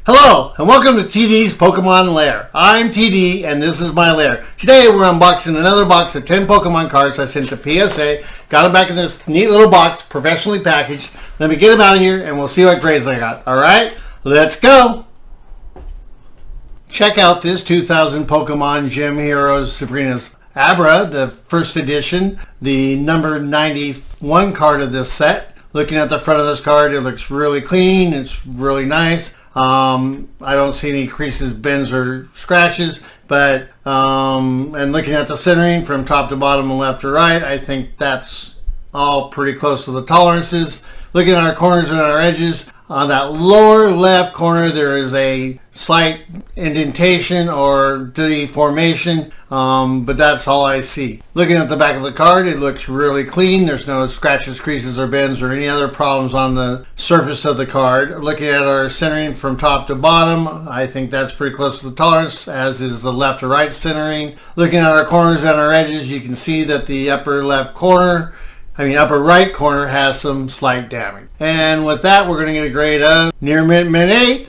Hello, and welcome to TD's Pokemon Lair. I'm TD, and this is my lair. Today, we're unboxing another box of 10 Pokemon cards I sent to PSA. Got them back in this neat little box, professionally packaged. Let me get them out of here, and we'll see what grades I got. Alright, let's go! Check out this 2000 Pokemon Gym Heroes Sabrina's Abra, the first edition, the number 91 card of this set. Looking at the front of this card, it looks really clean. It's really nice. I don't see any creases, bends, or scratches, but and looking at the centering from top to bottom and left to right, I think that's all pretty close to the tolerances. Looking at our corners and our edges, on that lower left corner there is a slight indentation or deformation, but that's all I see. Looking at the back of the card, it looks really clean. There's no scratches, creases, or bends or any other problems on the surface of the card. Looking at our centering from top to bottom, I think that's pretty close to the tolerance, as is the left to right centering. Looking at our corners and our edges, you can see that the upper right corner has some slight damage. And with that, we're going to get a grade of near mint 8.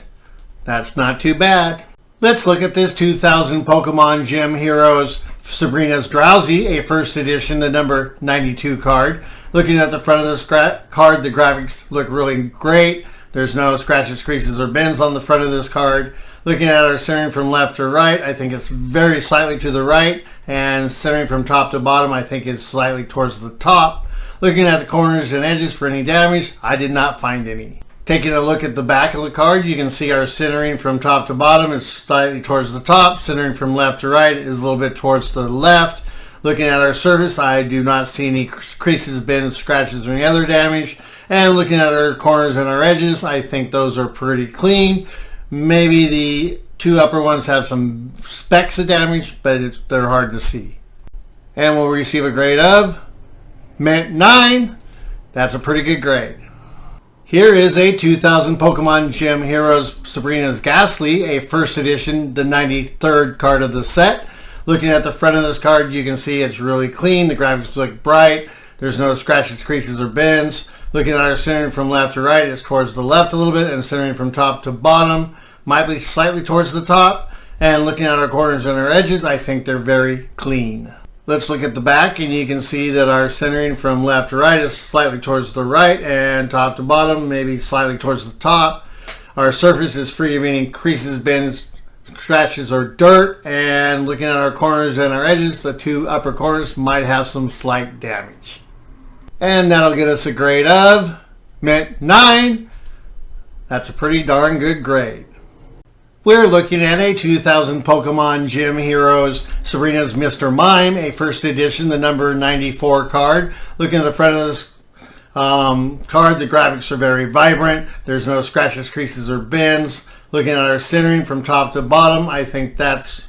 That's not too bad. Let's look at this 2000 Pokemon Gym Heroes Sabrina's Drowzee, a first edition, the number 92 card. Looking at the front of this card, the graphics look really great. There's no scratches, creases, or bends on the front of this card. Looking at our centering from left to right, I think it's very slightly to the right, and centering from top to bottom, I think it's slightly towards the top. Looking at the corners and edges for any damage, I did not find any. Taking a look at the back of the card, you can see our centering from top to bottom is slightly towards the top. Centering from left to right is a little bit towards the left. Looking at our surface, I do not see any creases, bends, scratches, or any other damage. And looking at our corners and our edges, I think those are pretty clean. Maybe the two upper ones have some specks of damage, but they're hard to see. And we'll receive a grade of mint 9. That's a pretty good grade. Here is a 2000 Pokemon Gym Heroes Sabrina's Gastly, a first edition, the 93rd card of the set. Looking at the front of this card, you can see it's really clean. The graphics look bright. There's no scratches, creases, or bends. Looking at our centering from left to right, it's towards the left a little bit, and centering from top to bottom might be slightly towards the top. And looking at our corners and our edges, I think they're very clean. Let's look at the back, and you can see that our centering from left to right is slightly towards the right, and top to bottom maybe slightly towards the top. Our surface is free of any creases, bends, scratches, or dirt. And looking at our corners and our edges, the two upper corners might have some slight damage. And that'll get us a grade of mint 9. That's a pretty darn good grade. We're looking at a 2000 Pokemon Gym Heroes Sabrina's Mr. Mime, a first edition, the number 94 card. Looking at the front of this card, the graphics are very vibrant. There's no scratches, creases, or bends. Looking at our centering from top to bottom, I think that's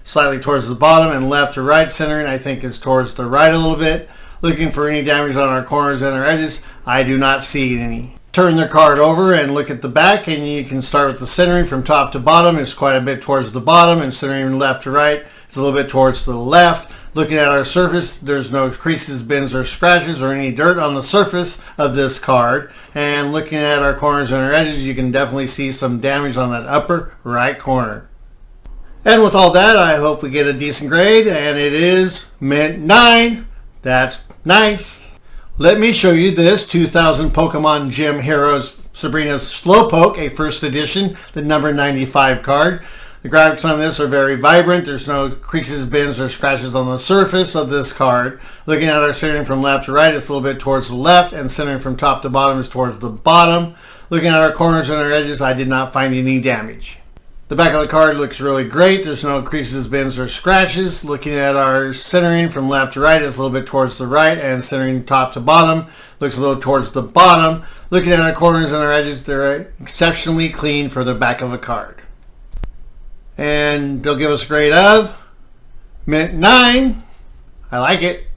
slightly towards the bottom, and left to right centering, I think is towards the right a little bit. Looking for any damage on our corners and our edges, I do not see any. Turn the card over and look at the back, and you can start with the centering from top to bottom. It's quite a bit towards the bottom, and centering left to right is a little bit towards the left. Looking at our surface, there's no creases, bends, or scratches, or any dirt on the surface of this card. And looking at our corners and our edges, you can definitely see some damage on that upper right corner. And with all that, I hope we get a decent grade, and it is mint 9. That's nice. Let me show you this 2000 Pokemon Gym Heroes Sabrina's Slowpoke, a first edition, the number 95 card. The graphics on this are very vibrant. There's no creases, bends, or scratches on the surface of this card. Looking at our centering from left to right, it's a little bit towards the left, and centering from top to bottom is towards the bottom. Looking at our corners and our edges, I did not find any damage. The back of the card looks really great. There's no creases, bends, or scratches. Looking at our centering from left to right, it's a little bit towards the right, and centering top to bottom looks a little towards the bottom. Looking at our corners and our edges, they're exceptionally clean for the back of a card. And they'll give us a grade of mint 9. I like it.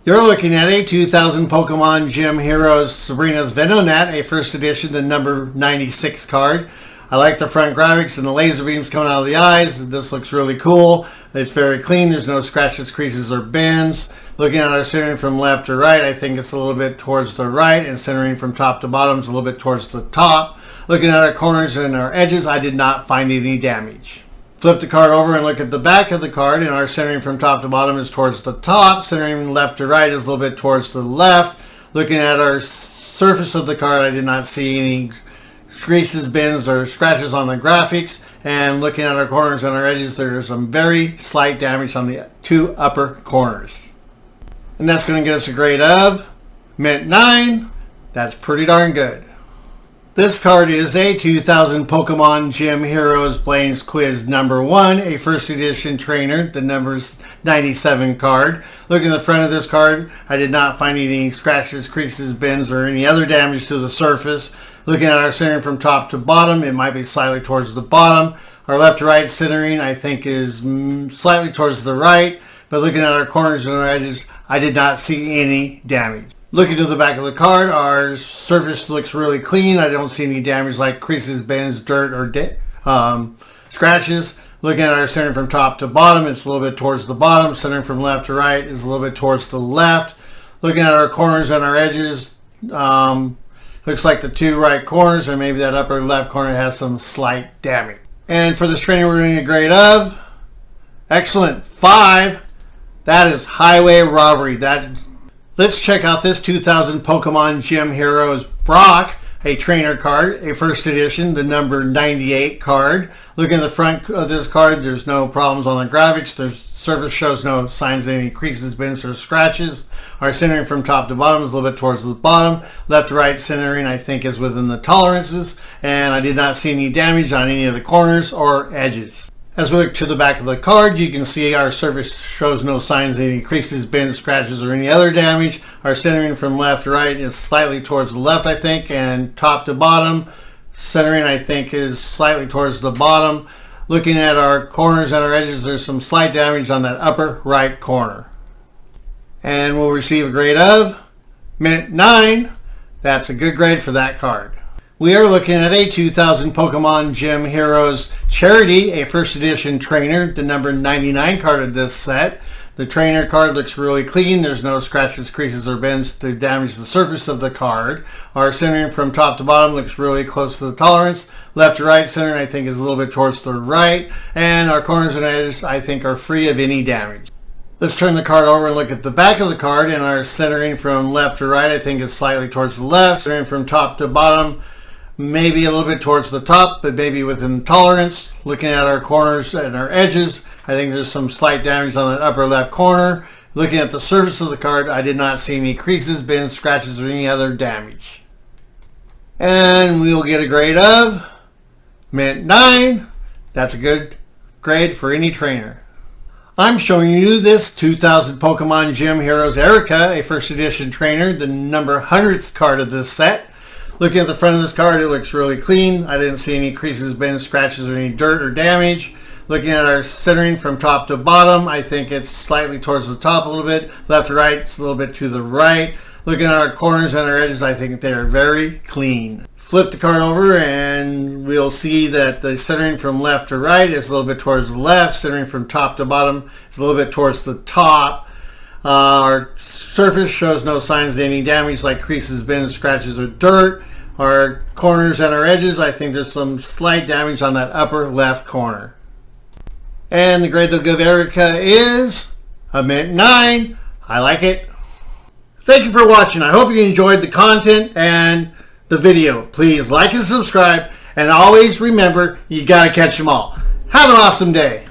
You're looking at a 2000 Pokemon Gym Heroes Sabrina's Venonat, a first edition, the number 96 card. I like the front graphics and the laser beams coming out of the eyes. This looks really cool. It's very clean. There's no scratches, creases, or bends. Looking at our centering from left to right, I think it's a little bit towards the right, and centering from top to bottom is a little bit towards the top. Looking at our corners and our edges, I did not find any damage. Flip the card over and look at the back of the card, and our centering from top to bottom is towards the top. Centering left to right is a little bit towards the left. Looking at our surface of the card, I did not see any creases, bends, or scratches on the graphics. And looking at our corners and our edges, there's some very slight damage on the two upper corners. And that's going to get us a grade of Mint 9. That's pretty darn good. This card is a 2000 Pokemon Gym Heroes Blaine's Quiz number 1, a first edition trainer, the number's 97 card. Looking at the front of this card, I did not find any scratches, creases, bends, or any other damage to the surface. Looking at our centering from top to bottom, it might be slightly towards the bottom. Our left to right centering, I think, is slightly towards the right. But looking at our corners and our edges, I did not see any damage. Looking to the back of the card, our surface looks really clean. I don't see any damage like creases, bends, dirt, or scratches. Looking at our centering from top to bottom, it's a little bit towards the bottom. Centering from left to right is a little bit towards the left. Looking at our corners and our edges, looks like the two right corners, and maybe that upper left corner has some slight damage. And for this training, we're doing a grade of excellent 5. That is highway robbery. Let's check out this 2000 Pokemon Gym Heroes Brock, a trainer card, a first edition, the number 98 card. Looking at the front of this card, there's no problems on the graphics. The surface shows no signs of any creases, bends, or scratches. Our centering from top to bottom is a little bit towards the bottom. Left to right centering, I think, is within the tolerances. And I did not see any damage on any of the corners or edges. As we look to the back of the card, you can see our surface shows no signs of any creases, bends, scratches, or any other damage. Our centering from left to right is slightly towards the left, I think, and top to bottom, centering, I think, is slightly towards the bottom. Looking at our corners and our edges, there's some slight damage on that upper right corner. And we'll receive a grade of Mint 9. That's a good grade for that card. We are looking at a 2000 Pokemon Gym Heroes Charity, a first edition trainer, the number 99 card of this set. The trainer card looks really clean. There's no scratches, creases, or bends to damage the surface of the card. Our centering from top to bottom looks really close to the tolerance. Left to right centering, I think, is a little bit towards the right. And our corners and edges, I think, are free of any damage. Let's turn the card over and look at the back of the card. And our centering from left to right, I think, is slightly towards the left. Centering from top to bottom, maybe a little bit towards the top, but maybe within tolerance. Looking at our corners and our edges, I think there's some slight damage on that upper left corner. Looking at the surface of the card, I did not see any creases, bends, scratches, or any other damage. And we will get a grade of Mint 9. That's a good grade for any trainer. I'm showing you this 2000 Pokemon Gym Heroes Erica, a first edition trainer, the number 100th card of this set. Looking at the front of this card, it looks really clean. I didn't see any creases, bends, scratches, or any dirt or damage. Looking at our centering from top to bottom, I think it's slightly towards the top a little bit. Left to right, it's a little bit to the right. Looking at our corners and our edges, I think they are very clean. Flip the card over and we'll see that the centering from left to right is a little bit towards the left. Centering from top to bottom is a little bit towards the top. Our surface shows no signs of any damage like creases, bends, scratches, or dirt. Our corners and our edges, I think there's some slight damage on that upper left corner. And the grade they'll give Erica is a Mint 9. I like it. Thank you for watching. I hope you enjoyed the content and the video. Please like and subscribe. And always remember, you gotta catch them all. Have an awesome day.